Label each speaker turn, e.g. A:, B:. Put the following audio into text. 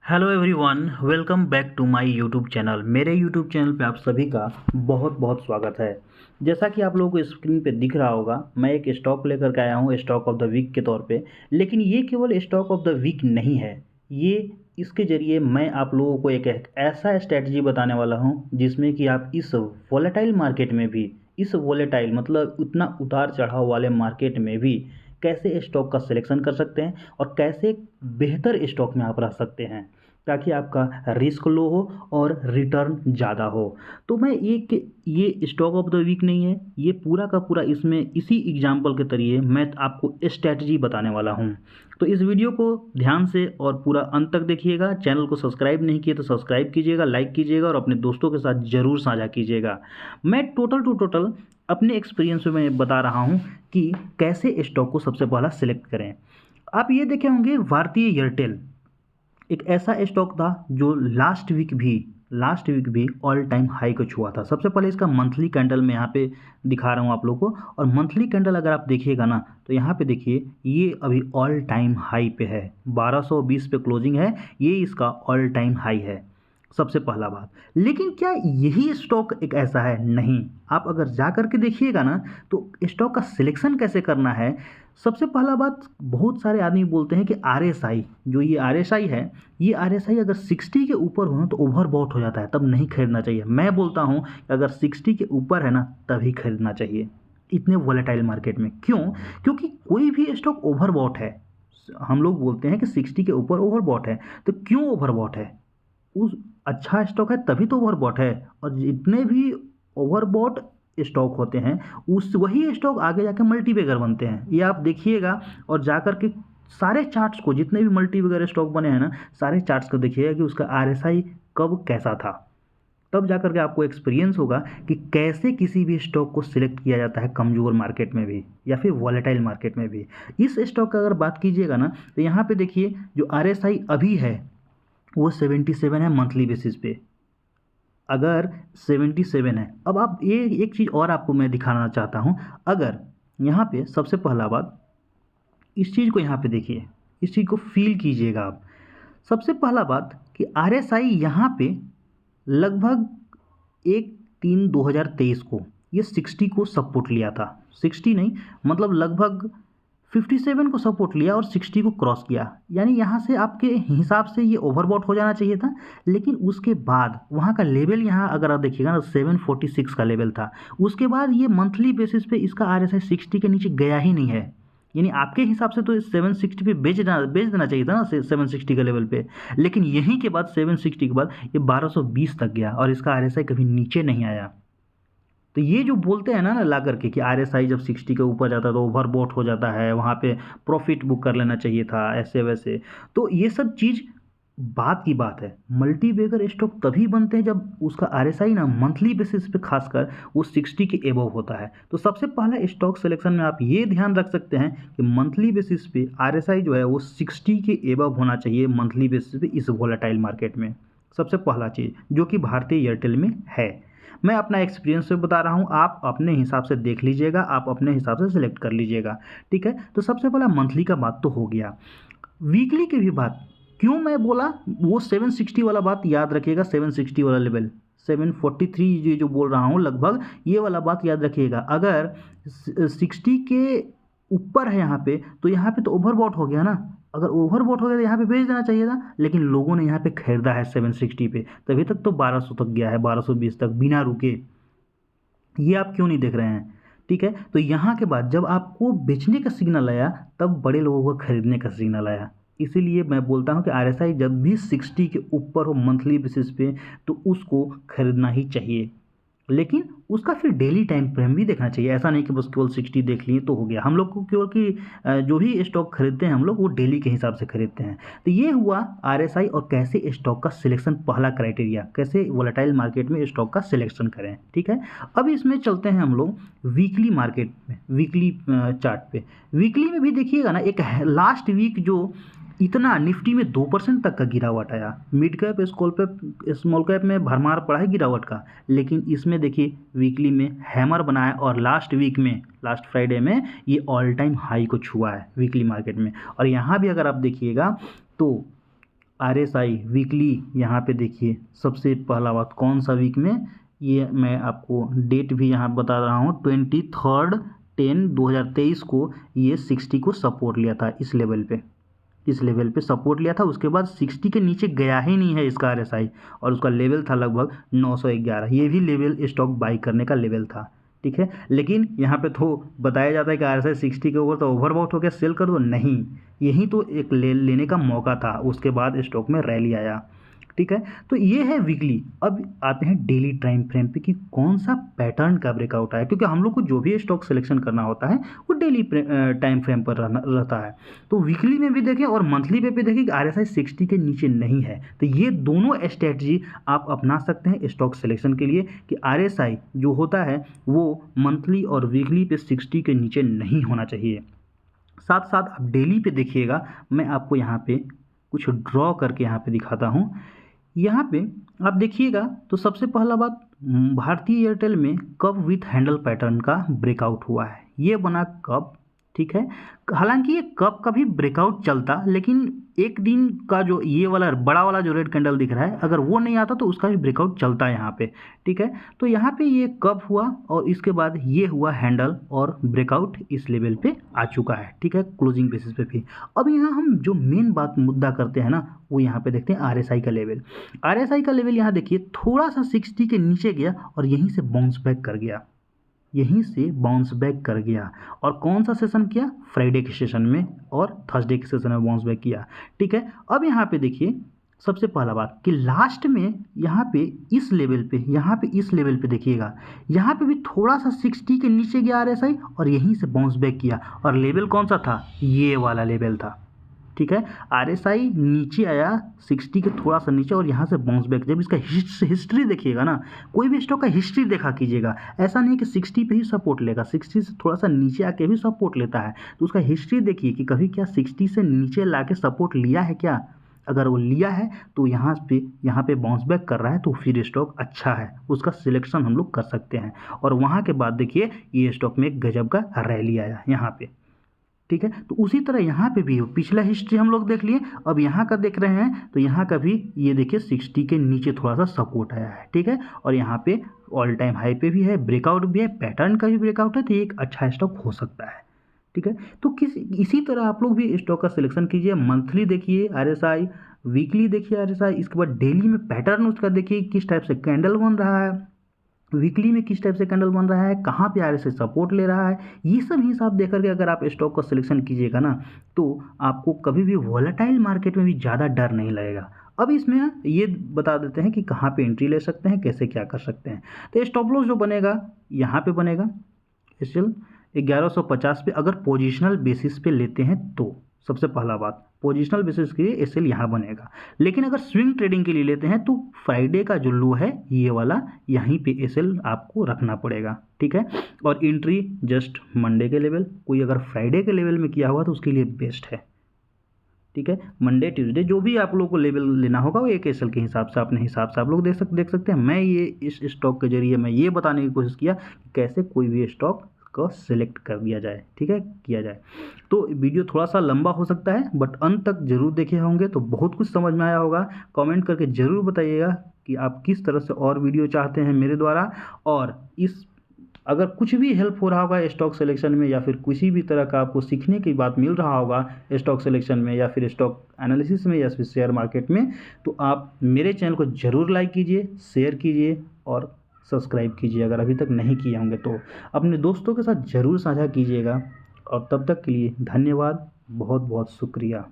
A: Hello everyone, welcome back to my YouTube channel. मेरे YouTube channel पे आप सभी का बहुत बहुत स्वागत है। जैसा कि आप लोगों को स्क्रीन पे दिख रहा होगा, मैं एक स्टॉक लेकर के आया हूँ स्टॉक ऑफ द वीक के तौर पे। लेकिन ये केवल स्टॉक ऑफ द वीक नहीं है, ये इसके ज़रिए मैं आप लोगों को एक ऐसा स्ट्रैटेजी बताने वाला हूँ जिसमें कि आप इस वॉलेटाइल मार्केट में भी, इस वॉलेटाइल मतलब उतना उतार चढ़ाव वाले मार्केट में भी कैसे स्टॉक का सिलेक्शन कर सकते हैं और कैसे बेहतर स्टॉक में आप रह सकते हैं ताकि आपका रिस्क लो हो और रिटर्न ज़्यादा हो। तो मैं ये स्टॉक ऑफ द वीक नहीं है, ये पूरा का पूरा इसमें इसी एग्जाम्पल के तरीके मैं आपको स्ट्रैटेजी बताने वाला हूँ। तो इस वीडियो को ध्यान से और पूरा अंत तक देखिएगा। चैनल को सब्सक्राइब नहीं किए तो सब्सक्राइब कीजिएगा, लाइक कीजिएगा और अपने दोस्तों के साथ ज़रूर साझा कीजिएगा। मैं टोटल टू टोटल अपने एक्सपीरियंस में मैं बता रहा हूँ कि कैसे स्टॉक को सबसे पहला सिलेक्ट करें। आप ये देखे होंगे भारतीय एयरटेल एक ऐसा स्टॉक था जो लास्ट वीक भी ऑल टाइम हाई को छुआ था। सबसे पहले इसका मंथली कैंडल मैं यहाँ पे दिखा रहा हूँ आप लोग को, और मंथली कैंडल अगर आप देखिएगा ना तो यहाँ पे देखिए ये अभी ऑल टाइम हाई पे है, 1220 पे क्लोजिंग है, ये इसका ऑल टाइम हाई है। सबसे पहला बात। लेकिन क्या यही स्टॉक एक ऐसा है? नहीं। आप अगर जा कर के देखिएगा ना तो स्टॉक का सिलेक्शन कैसे करना है। सबसे पहला बात, बहुत सारे आदमी बोलते हैं कि आरएसआई, जो ये आरएसआई है, ये आरएसआई अगर 60 के ऊपर हो ना तो ओवरबॉट हो जाता है, तब नहीं खरीदना चाहिए। मैं बोलता हूँ कि अगर 60 के ऊपर है ना तभी खरीदना चाहिए इतने वोलेटाइल मार्केट में। क्यों? क्योंकि कोई भी स्टॉक ओवरबॉट है। हम लोग बोलते हैं कि 60 के ऊपर ओवरबॉट है, तो क्यों ओवरबॉट है? उस अच्छा स्टॉक है तभी तो ओवरबॉट है। और जितने भी ओवरबॉट स्टॉक होते हैं उस वही स्टॉक आगे जाके मल्टीबैगर बनते हैं, ये आप देखिएगा। और जाकर के सारे चार्ट्स को, जितने भी मल्टीबैगर स्टॉक बने हैं ना, सारे चार्ट्स को देखिएगा कि उसका आरएसआई कब कैसा था, तब जाकर के आपको एक्सपीरियंस होगा कि कैसे किसी भी स्टॉक को सिलेक्ट किया जाता है कमज़ोर मार्केट में भी या फिर वॉलेटाइल मार्केट में भी। इस स्टॉक का अगर बात कीजिएगा ना तो यहाँ पे देखिए जो आरएसआई अभी है वो 77 है मंथली बेसिस पे। अगर 77 है, अब आप ये एक चीज़ और आपको मैं दिखाना चाहता हूँ। अगर यहाँ पे सबसे पहला बात, इस चीज़ को यहाँ पे देखिए, इस चीज़ को फील कीजिएगा आप। सबसे पहला बात कि आरएसआई यहाँ पे लगभग 1/3/2023 को ये 60 को सपोर्ट लिया था। 60 नहीं, मतलब लगभग 57 को सपोर्ट लिया और 60 को क्रॉस किया। यानी यहाँ से आपके हिसाब से ये ओवरबॉट हो जाना चाहिए था। लेकिन उसके बाद वहाँ का लेवल, यहाँ अगर आप देखिएगा ना 746 का लेवल था। उसके बाद ये मंथली बेसिस पे इसका आरएसआई 60 के नीचे गया ही नहीं है। यानी आपके हिसाब से तो 760 पे बेच देना चाहिए था ना 760 के लेवल पे। लेकिन यहीं के बाद 760 के बाद ये 1220 तक गया और इसका आरएसआई कभी नीचे नहीं आया। तो ये जो बोलते हैं ना ला करके कि आरएसआई जब 60 के ऊपर जाता है तो ओवरबॉट हो जाता है, वहाँ पे प्रॉफिट बुक कर लेना चाहिए था, ऐसे वैसे, तो ये सब चीज़ बात की बात है। मल्टीबैगर स्टॉक तभी बनते हैं जब उसका आरएसआई ना मंथली बेसिस पे खासकर वो 60 के एबव होता है। तो सबसे पहला स्टॉक सिलेक्शन में आप ये ध्यान रख सकते हैं कि मंथली बेसिस पे आरएसआई जो है वो 60 के एबव होना चाहिए मंथली बेसिस पे इस वोलेटाइल मार्केट में। सबसे पहला चीज़ जो कि भारतीय एयरटेल में है। मैं अपना एक्सपीरियंस से बता रहा हूँ, आप अपने हिसाब से देख लीजिएगा, आप अपने हिसाब से सिलेक्ट कर लीजिएगा, ठीक है। तो सबसे पहला मंथली का बात तो हो गया। वीकली की भी बात क्यों मैं बोला, वो 760 वाला बात याद रखिएगा, 760 वाला लेवल, 743 ये जो बोल रहा हूँ लगभग, ये वाला बात याद रखिएगा। अगर 60 के ऊपर है यहाँ पे तो यहाँ पे तो ओवरबॉट हो गया ना। अगर ओवरबॉट हो गया तो यहाँ पे बेच देना चाहिए था, लेकिन लोगों ने यहाँ पे खरीदा है 760 पे, तभी तक तो 1200 तक गया है, 1220 तक बिना रुके। ये आप क्यों नहीं देख रहे हैं? ठीक है, तो यहाँ के बाद जब आपको बेचने का सिग्नल आया तब बड़े लोगों को खरीदने का सिग्नल आया। इसीलिए मैं बोलता हूँ कि आरएसआई जब भी 60 के ऊपर हो मंथली बेसिस पे तो उसको खरीदना ही चाहिए। लेकिन उसका फिर डेली टाइम फ्रेम भी देखना चाहिए। ऐसा नहीं कि बस केवल 60 देख लिए तो हो गया। हम लोग को केवल कि जो भी स्टॉक खरीदते हैं हम लोग वो डेली के हिसाब से खरीदते हैं। तो ये हुआ आरएसआई और कैसे स्टॉक का सिलेक्शन, पहला क्राइटेरिया कैसे वोलेटाइल मार्केट में स्टॉक का सिलेक्शन करें, ठीक है। अब इसमें चलते हैं हम लोग वीकली मार्केट में, वीकली चार्ट पे। वीकली में भी देखिएगा ना, एक लास्ट वीक जो इतना निफ्टी में 2% तक का गिरावट आया। मिड कैप स्मॉल कैप में भरमार पड़ा है गिरावट का, लेकिन इसमें देखिए वीकली में हैमर बनाया और लास्ट वीक में, लास्ट फ्राइडे में ये ऑल टाइम हाई को छुआ है वीकली मार्केट में। और यहाँ भी अगर आप देखिएगा तो RSI वीकली यहाँ पे देखिए, सबसे पहला बात कौन सा वीक में, ये मैं आपको डेट भी यहाँ बता रहा हूँ, 23/10/2023 को ये 60 को सपोर्ट लिया था, इस लेवल पे सपोर्ट लिया था। उसके बाद 60 के नीचे गया ही नहीं है इसका RSI, और उसका लेवल था लगभग 911। ये भी लेवल स्टॉक बाई करने का लेवल था, ठीक है। लेकिन यहाँ पे तो बताया जाता है कि RSI 60 के ऊपर तो ओवरबॉट हो गया, सेल कर दो, नहीं, यही तो एक लेने का मौका था। उसके बाद स्टॉक में रैली आया, ठीक है। तो ये है वीकली। अब आते हैं डेली टाइम फ्रेम पे कि कौन सा पैटर्न का ब्रेकआउट आया, क्योंकि हम लोग को जो भी स्टॉक सिलेक्शन करना होता है वो डेली टाइम फ्रेम पर रहता है। तो वीकली में भी देखें और मंथली पे भी देखें कि RSI 60 के नीचे नहीं है। तो ये दोनों स्ट्रेटजी आप अपना सकते हैं स्टॉक सिलेक्शन के लिए कि RSI जो होता है वो मंथली और वीकली पे 60 के नीचे नहीं होना चाहिए। साथ साथ आप डेली पे देखिएगा, मैं आपको यहाँ पे कुछ ड्रॉ करके यहाँ पे दिखाता हूँ। यहाँ पे आप देखिएगा तो सबसे पहला बात, भारतीय एयरटेल में कब विथ हैंडल पैटर्न का ब्रेकआउट हुआ है, ये बना कब, ठीक है। हालांकि ये कब का भी ब्रेकआउट चलता, लेकिन एक दिन का जो ये वाला बड़ा वाला जो रेड कैंडल दिख रहा है, अगर वो नहीं आता तो उसका भी ब्रेकआउट चलता है यहाँ पे, ठीक है। तो यहाँ पे ये कब हुआ और इसके बाद ये हुआ हैंडल और ब्रेकआउट इस लेवल पे आ चुका है, ठीक है, क्लोजिंग बेसिस पे भी। अब यहाँ हम जो मेन बात मुद्दा करते हैं ना, वो यहाँ पे देखते हैं RSI का लेवल। RSI का लेवल यहाँ देखिए थोड़ा सा 60 के नीचे गया और यहीं से बाउंस बैक कर गया, और कौन सा सेशन किया, फ्राइडे के सेशन में और थर्सडे के सेशन में बाउंस बैक किया, ठीक है। अब यहाँ पे देखिए सबसे पहला बात कि लास्ट में यहाँ पे इस लेवल पे देखिएगा, यहाँ पे भी थोड़ा सा 60 के नीचे गया RSI और यहीं से बाउंस बैक किया, और लेवल कौन सा था, ये वाला लेवल था, ठीक है। RSI नीचे आया 60 के थोड़ा सा नीचे और यहाँ से बाउंस बैक। जब इसका हिस्ट्री देखिएगा ना, कोई भी स्टॉक का हिस्ट्री देखा कीजिएगा, ऐसा नहीं कि 60 पे ही सपोर्ट लेगा, 60 से थोड़ा सा नीचे आके भी सपोर्ट लेता है। तो उसका हिस्ट्री देखिए कि कभी क्या 60 से नीचे ला के सपोर्ट लिया है क्या, अगर वो लिया है तो यहाँ पे बाउंस बैक कर रहा है तो फिर स्टॉक अच्छा है, उसका सिलेक्शन हम लोग कर सकते हैं। और वहाँ के बाद देखिए ये स्टॉक में एक गजब का रैली आया यहाँ पे, ठीक है। तो उसी तरह यहाँ पे भी पिछला हिस्ट्री हम लोग देख लिए, अब यहाँ का देख रहे हैं तो यहाँ का भी ये देखिए 60 के नीचे थोड़ा सा सपोर्ट आया है, ठीक है। और यहाँ पे ऑल टाइम हाई पे भी है, ब्रेकआउट भी है, पैटर्न का भी ब्रेकआउट है, तो ये एक अच्छा स्टॉक हो सकता है, ठीक है। तो इसी तरह आप लोग भी स्टॉक का सिलेक्शन कीजिए। मंथली देखिए RSI, वीकली देखिए RSI, इसके बाद डेली में पैटर्न उसका देखिए किस टाइप से कैंडल बन रहा है, वीकली में किस टाइप से कैंडल बन रहा है, कहाँ पे RSI सपोर्ट ले रहा है, ये सब हिसाब दे करके अगर आप स्टॉक का सिलेक्शन कीजिएगा ना, तो आपको कभी भी वॉलेटाइल मार्केट में भी ज़्यादा डर नहीं लगेगा। अब इसमें ये बता देते हैं कि कहाँ पे एंट्री ले सकते हैं, कैसे क्या कर सकते हैं। तो स्टॉप लॉस जो बनेगा यहाँ पे बनेगा स्टिल 1150 पे, अगर पोजिशनल बेसिस पे लेते हैं तो सबसे पहला बात पोजिशनल बेसिस के लिए SL यहाँ बनेगा। लेकिन अगर स्विंग ट्रेडिंग के लिए लेते हैं तो फ्राइडे का जो लो है ये वाला, यहीं पे SL आपको रखना पड़ेगा, ठीक है। और एंट्री जस्ट मंडे के लेवल, कोई अगर फ्राइडे के लेवल में किया हुआ तो उसके लिए बेस्ट है, ठीक है। मंडे ट्यूसडे जो भी आप लोगों को लेवल लेना होगा वो एक SL के हिसाब से अपने हिसाब से आप लोग देख सकते हैं। मैं ये इस स्टॉक के जरिए मैं ये बताने की कोशिश किया कि कैसे कोई भी स्टॉक को सिलेक्ट कर दिया जाए, ठीक है, किया जाए। तो वीडियो थोड़ा सा लंबा हो सकता है, बट अंत तक जरूर देखे होंगे तो बहुत कुछ समझ में आया होगा। कमेंट करके ज़रूर बताइएगा कि आप किस तरह से और वीडियो चाहते हैं मेरे द्वारा, और इस अगर कुछ भी हेल्प हो रहा होगा स्टॉक सिलेक्शन में, या फिर किसी भी तरह का आपको सीखने की बात मिल रहा होगा स्टॉक सिलेक्शन में या फिर स्टॉक एनालिसिस में या फिर शेयर मार्केट में, तो आप मेरे चैनल को ज़रूर लाइक कीजिए, शेयर कीजिए और सब्सक्राइब कीजिए अगर अभी तक नहीं किए होंगे तो। अपने दोस्तों के साथ ज़रूर साझा कीजिएगा, और तब तक के लिए धन्यवाद, बहुत बहुत शुक्रिया।